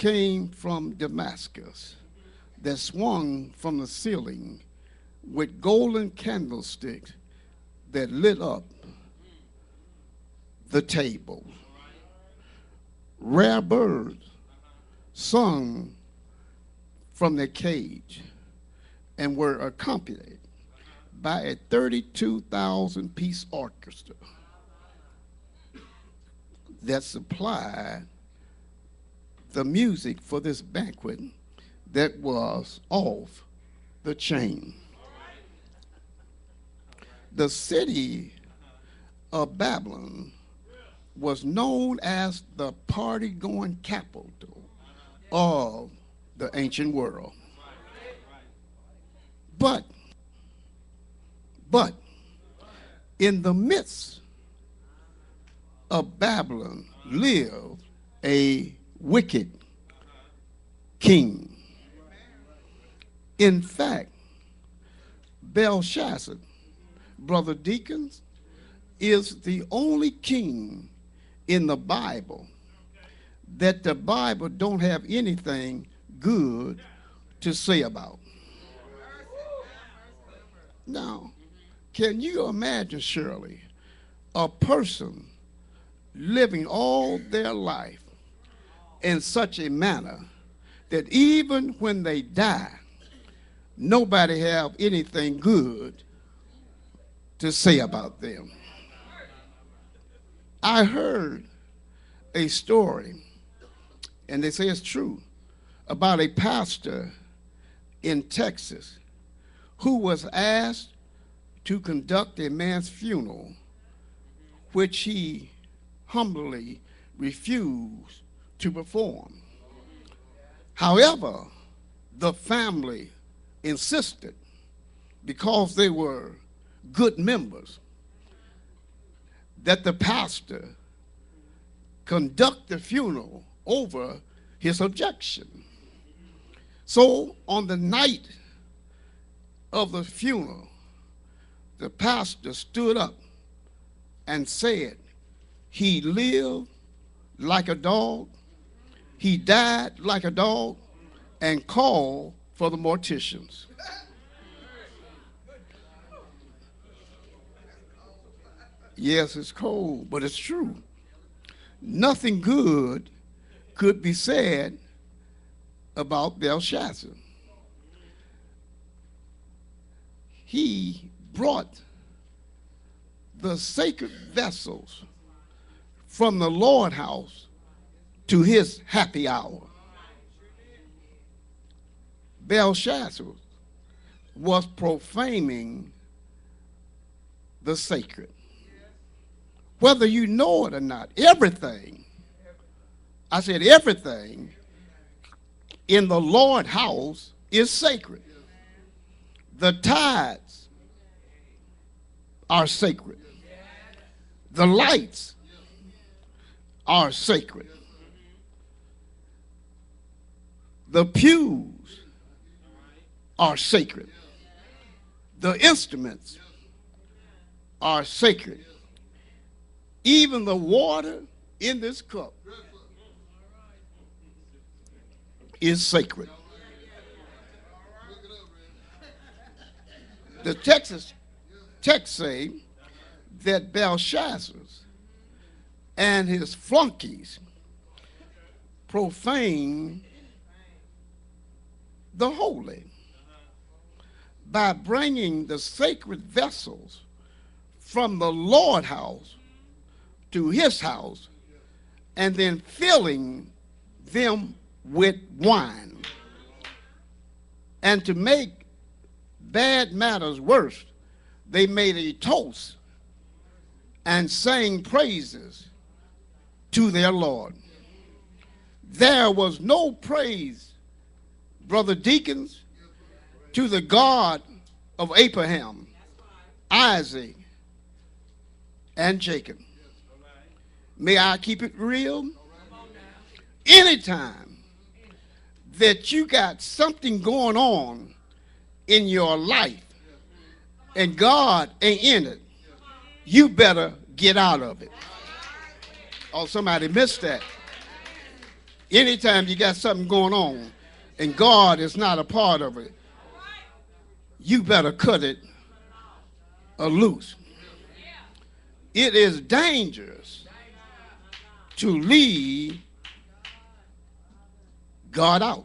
came from Damascus that swung from the ceiling with golden candlesticks that lit up the table. Rare birds sung from their cage and were accompanied by a 32,000-piece orchestra that supplied the music for this banquet that was off the chain. The city of Babylon was known as the party-going capital of the ancient world. But in the midst of Babylon lived a wicked king. In fact, Belshazzar, Brother Deacons, is the only king in the Bible that the Bible don't have anything good to say about. Now, can you imagine, Shirley, a person living all their life in such a manner that even when they die, nobody have anything good to say about them? I heard a story, and they say it's true, about a pastor in Texas who was asked to conduct a man's funeral, which he humbly refused to perform. However, the family insisted, because they were good members, that the pastor conduct the funeral over his objection. So on the night of the funeral, the pastor stood up and said, he lived like a dog, he died like a dog, and called for the morticians. Yes, it's cold, but it's true. Nothing good could be said about Belshazzar. He brought the sacred vessels from the Lord's house to his happy hour. Belshazzar was profaning the sacred. Whether you know it or not, everything, I said everything in the Lord's house is sacred. The tithes are sacred. The lights are sacred. The pews are sacred. The instruments are sacred. Even the water in this cup is sacred. The text say that Belshazzar and his flunkies profane the holy by bringing the sacred vessels from the Lord's house to his house and then filling them with wine. And to make bad matters worse, they made a toast and sang praises to their Lord. There was no praise, Brother Deacons, to the God of Abraham, Isaac, and Jacob. May I keep it real? Anytime that you got something going on in your life and God ain't in it, you better get out of it. Oh, somebody missed that. Anytime you got something going on and God is not a part of it, you better cut it loose. It is dangerous to leave God out.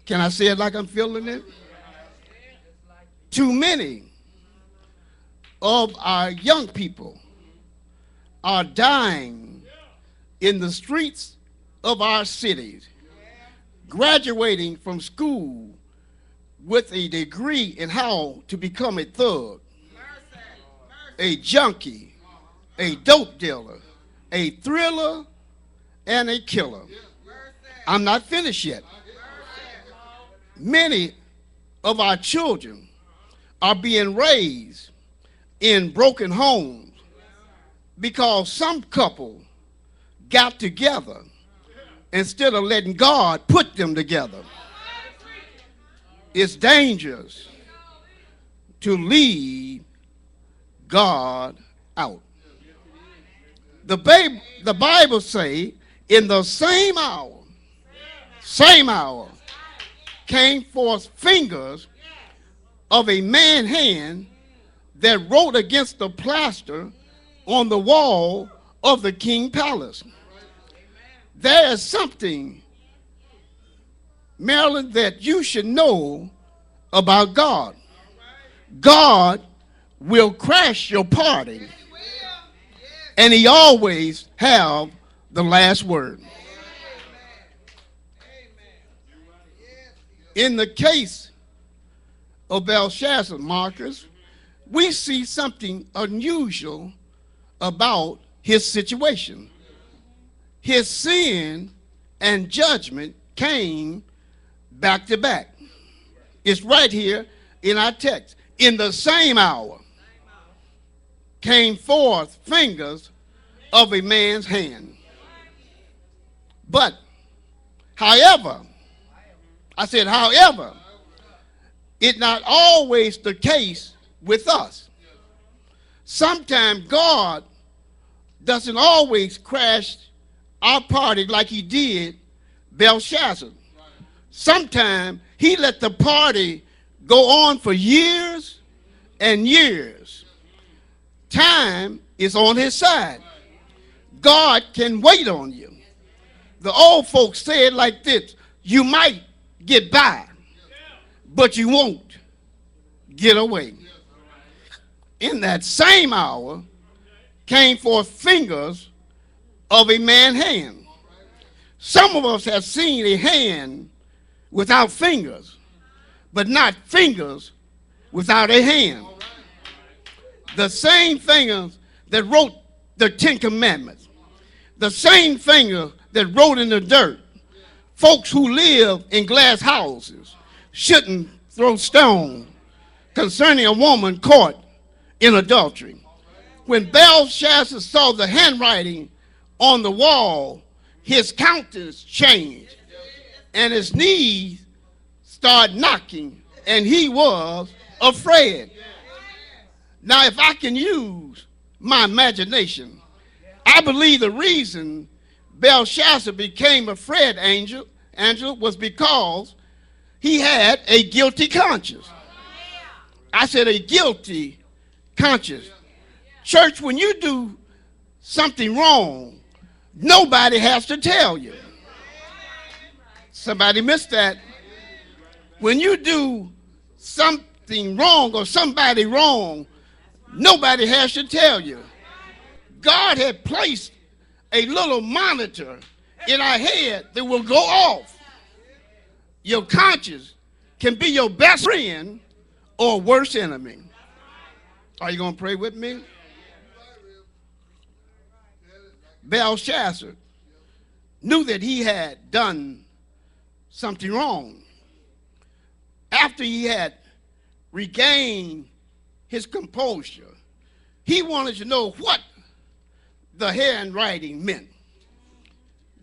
Can I say it like I'm feeling it? Too many of our young people are dying in the streets of our cities, graduating from school with a degree in how to become a thug, a junkie, a dope dealer, a thriller, and a killer. I'm not finished yet. Many of our children are being raised in broken homes because some couple got together instead of letting God put them together. It's dangerous to leave God out. The Bible say, in the same hour, came forth fingers of a man's hand that wrote against the plaster on the wall of the king's palace. There is something, Marilyn, that you should know about God. God will crash your party, and he always have the last word. In the case of Belshazzar, Marcus, we see something unusual about his situation. His sin and judgment came back to back. It's right here in our text. In the same hour came forth fingers of a man's hand. But, however, it's not always the case with us. Sometimes God doesn't always crash our party like he did Belshazzar. Sometimes he let the party go on for years and years. Time is on his side. God can wait on you. The old folks say it like this: you might get by, but you won't get away. In that same hour came forth fingers of a man's hand. Some of us have seen a hand without fingers, but not fingers without a hand. The same fingers that wrote the Ten Commandments, the same finger that wrote in the dirt, folks who live in glass houses shouldn't throw stones concerning a woman caught in adultery. When Belshazzar saw the handwriting on the wall, his countenance changed and his knees started knocking, and he was afraid. Now, if I can use my imagination, I believe the reason Belshazzar became afraid, Angel, was because he had a guilty conscience. I said a guilty conscience. Church, when you do something wrong, nobody has to tell you. Somebody missed that. When you do something wrong or somebody wrong, nobody has to tell you. God had placed a little monitor in our head that will go off. Your conscience can be your best friend or worst enemy. Are you going to pray with me? Belshazzar knew that he had done something wrong. After he had regained his composure, he wanted to know what the handwriting meant.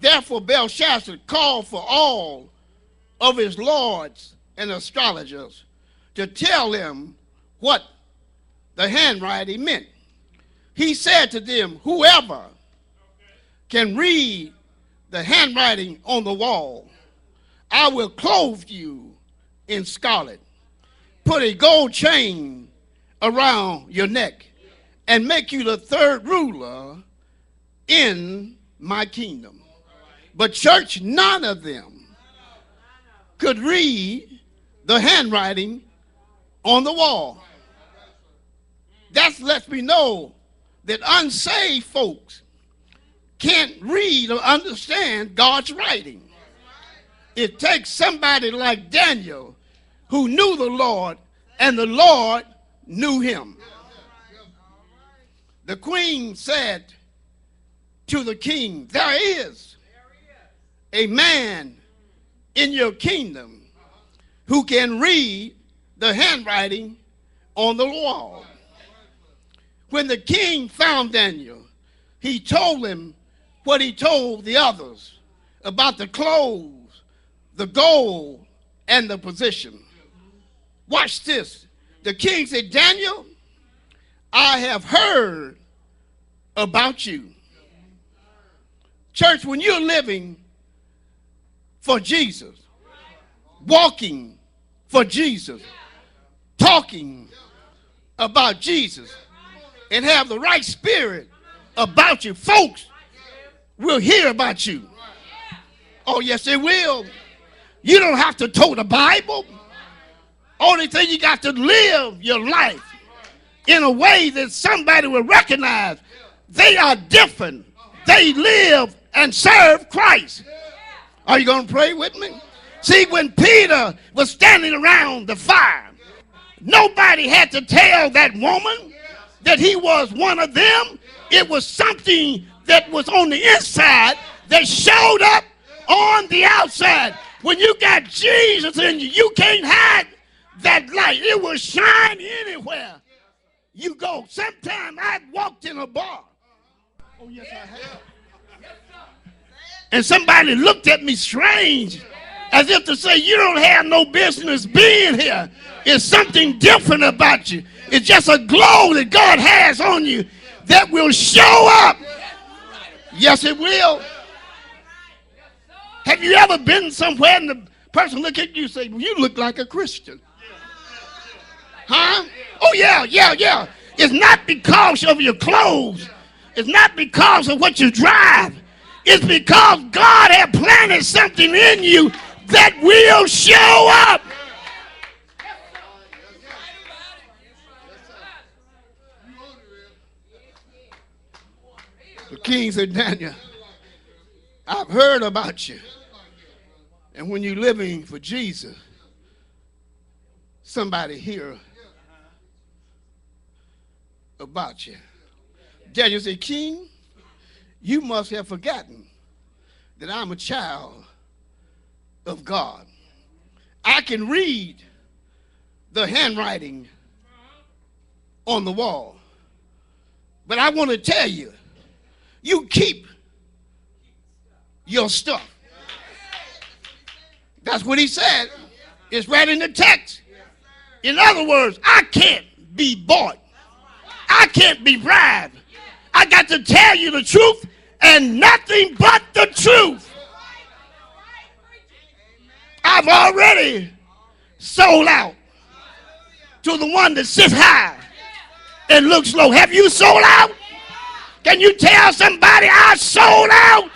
Therefore, Belshazzar called for all of his lords and astrologers to tell him what the handwriting meant. He said to them, whoever can read the handwriting on the wall. I will clothe you in scarlet, put a gold chain around your neck, and make you the third ruler in my kingdom. But church, none of them could read the handwriting on the wall. That lets me know that unsaved folks can't read or understand God's writing. It takes somebody like Daniel who knew the Lord and the Lord knew him. The queen said to the king, there is a man in your kingdom who can read the handwriting on the wall. When the king found Daniel, he told him what he told the others about the clothes, the gold, and the position. Watch this. The king said, Daniel, I have heard about you. Church, when you're living for Jesus, walking for Jesus, talking about Jesus, and have the right spirit about you, folks will hear about you. Oh, yes, they will. You don't have to tote the Bible. Only thing you got to live your life in a way that somebody will recognize they are different. They live and serve Christ. Are you going to pray with me? See, when Peter was standing around the fire, nobody had to tell that woman that he was one of them. It was something that was on the inside that showed up on the outside. When you got Jesus in you, you can't hide that light. It will shine anywhere you go. Sometime I walked in a bar. Oh, yes, I have. And somebody looked at me strange, as if to say, you don't have no business being here. It's something different about you. It's just a glow that God has on you that will show up. Yes, it will. Have you ever been somewhere and the person look at you and say, well, you look like a Christian? Huh? Oh, yeah. It's not because of your clothes. It's not because of what you drive. It's because God has planted something in you that will show up. The king said, Daniel, I've heard about you. And when you're living for Jesus, somebody hear about you. Daniel said, King, you must have forgotten that I'm a child of God. I can read the handwriting on the wall. But I want to tell you, you keep your stuff. That's what he said. It's right in the text. In other words, I can't be bought. I can't be bribed. I got to tell you the truth and nothing but the truth. I've already sold out to the one that sits high and looks low. Have you sold out? Can you tell somebody I sold out?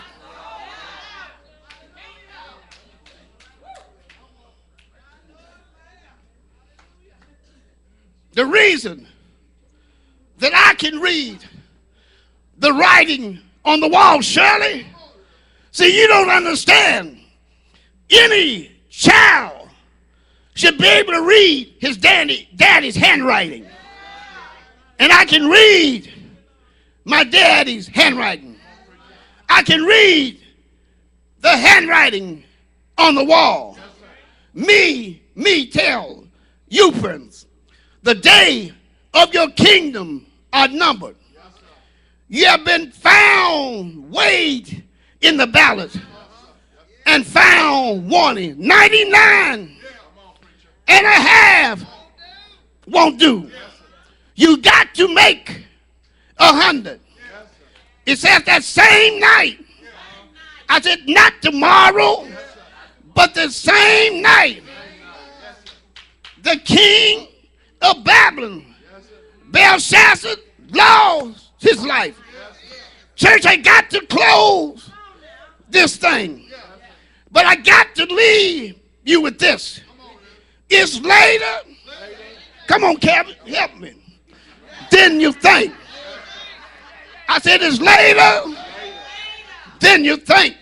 The reason that I can read the writing on the wall, Shirley, see, you don't understand. Any child should be able to read his daddy's handwriting. And I can read my daddy's handwriting. I can read the handwriting on the wall. Me tell you friends, the day of your kingdom are numbered. You have been found weighed in the balance and found wanting. 99 and a half won't do. You got to make 100. It says that same night I said, not tomorrow, but the same night. The king of Babylon, Belshazzar, lost his life. Church, I got to close this thing. But I got to leave you with this. It's later. Come on, Kevin, help me. Than you think. I said it's later than you think.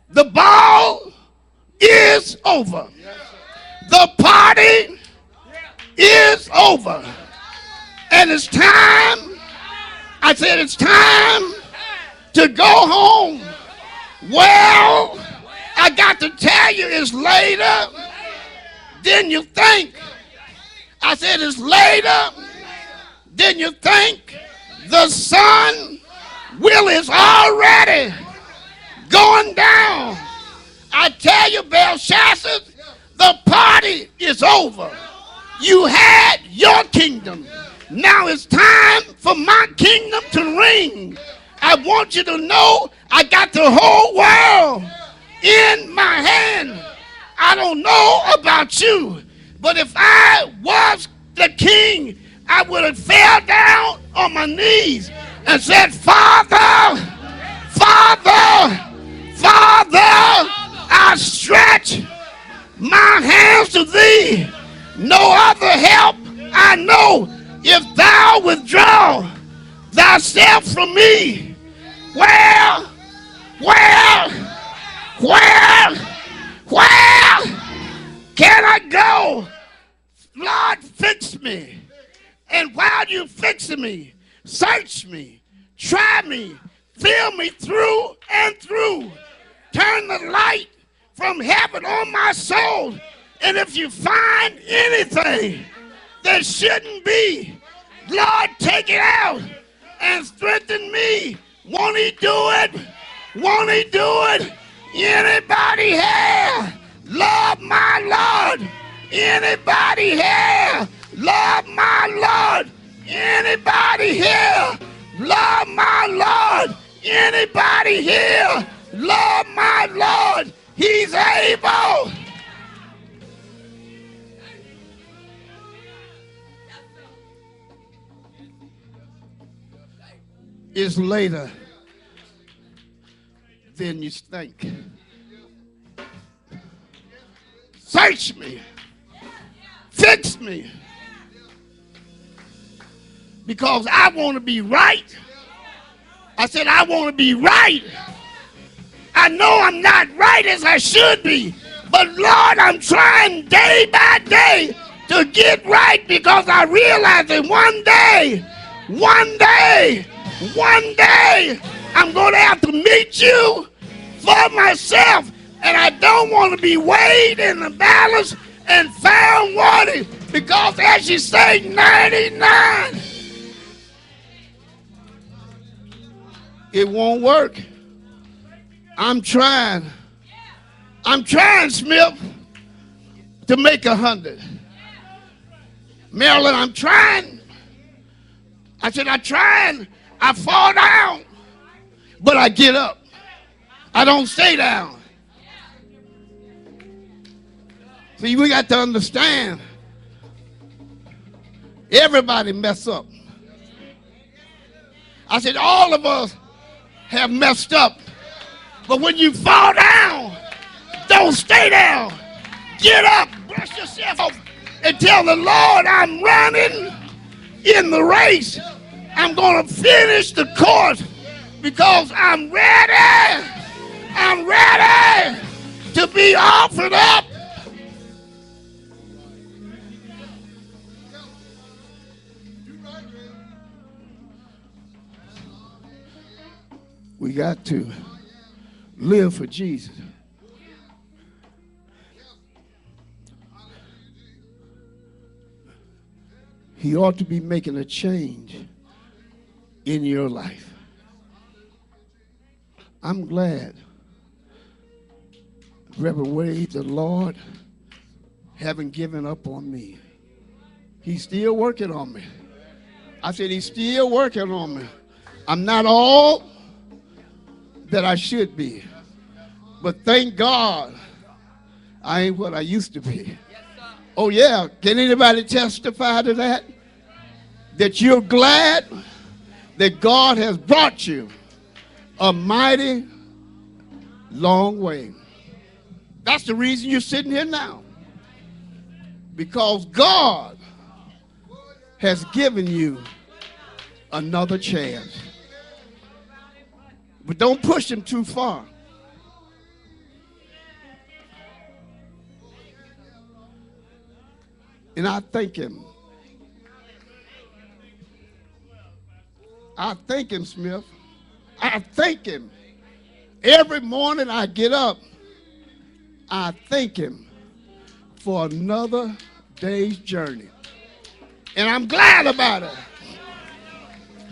The ball is over. The party is over. And it's time. I said it's time to go home. Well, I got to tell you it's later than you think. I said it's later than you think. The sun is already going down. I tell you, Belshazzar, the party is over. You had your kingdom. Now it's time for my kingdom to ring. I want you to know I got the whole world in my hand. I don't know about you, but if I was the king, I would have fell down on my knees and said, Father, Father, Father, I stretch my hands to thee. No other help I know. If thou withdraw thyself from me, where can I go? Lord, fix me. And while you fixing me, search me, try me, fill me through and through. Turn the light from heaven on my soul. And if you find anything that shouldn't be, Lord, take it out and strengthen me. Won't he do it? Won't he do it? Anybody here love my Lord? Anybody here love my Lord? Anybody here love my Lord? Anybody here love my Lord? He's able. It's later than you think. Search me. Fix me. Because I want to be right. I said, I want to be right. I know I'm not right as I should be. But Lord, I'm trying day by day to get right because I realize that one day, I'm going to have to meet you for myself. And I don't want to be weighed in the balance and found wanting. Because as you say, 99. It won't work. I'm trying, Smith, to make 100. Marilyn, I'm trying. I said, I fall down, but I get up. I don't stay down. See, we got to understand, everybody mess up. I said, all of us have messed up. But when you fall down, don't stay down. Get up, brush yourself off, and tell the Lord, I'm running in the race. I'm going to finish the course because I'm ready. I'm ready to be offered up. We got to live for Jesus. He ought to be making a change in your life. I'm glad, Reverend Wade, the Lord haven't given up on me. He's still working on me. I said he's still working on me. I'm not all that I should be. But thank God I ain't what I used to be. Oh, yeah. Can anybody testify to that? That you're glad that God has brought you a mighty long way. That's the reason you're sitting here now. Because God has given you another chance. But don't push him too far. And I thank him. I thank him, Smith. I thank him. Every morning I get up, I thank him for another day's journey. And I'm glad about it.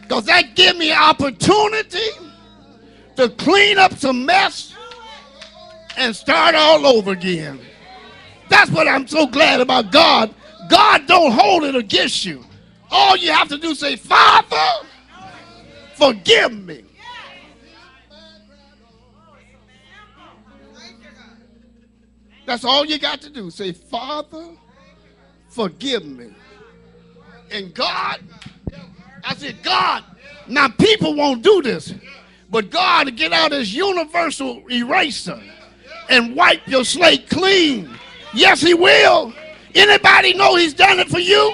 Because that gives me an opportunity to clean up some mess and start all over again. That's what I'm so glad about God. God don't hold it against you. All you have to do is say, Father, forgive me. That's all you got to do. Say, Father, forgive me. And God, I said, God, now people won't do this, but God will get out his universal eraser and wipe your slate clean. Yes, he will. Anybody know he's done it for you?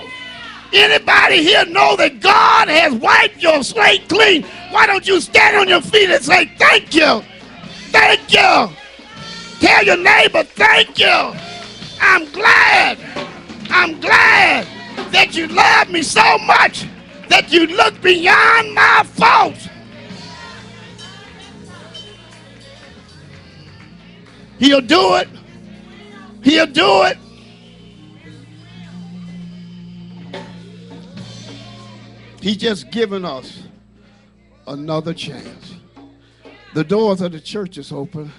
Anybody here know that God has wiped your slate clean? Why don't you stand on your feet and say, thank you, thank you. Tell your neighbor, thank you. I'm glad that you love me so much that you look beyond my faults. He'll do it. He'll do it. He's just given us another chance. The doors of the church is open.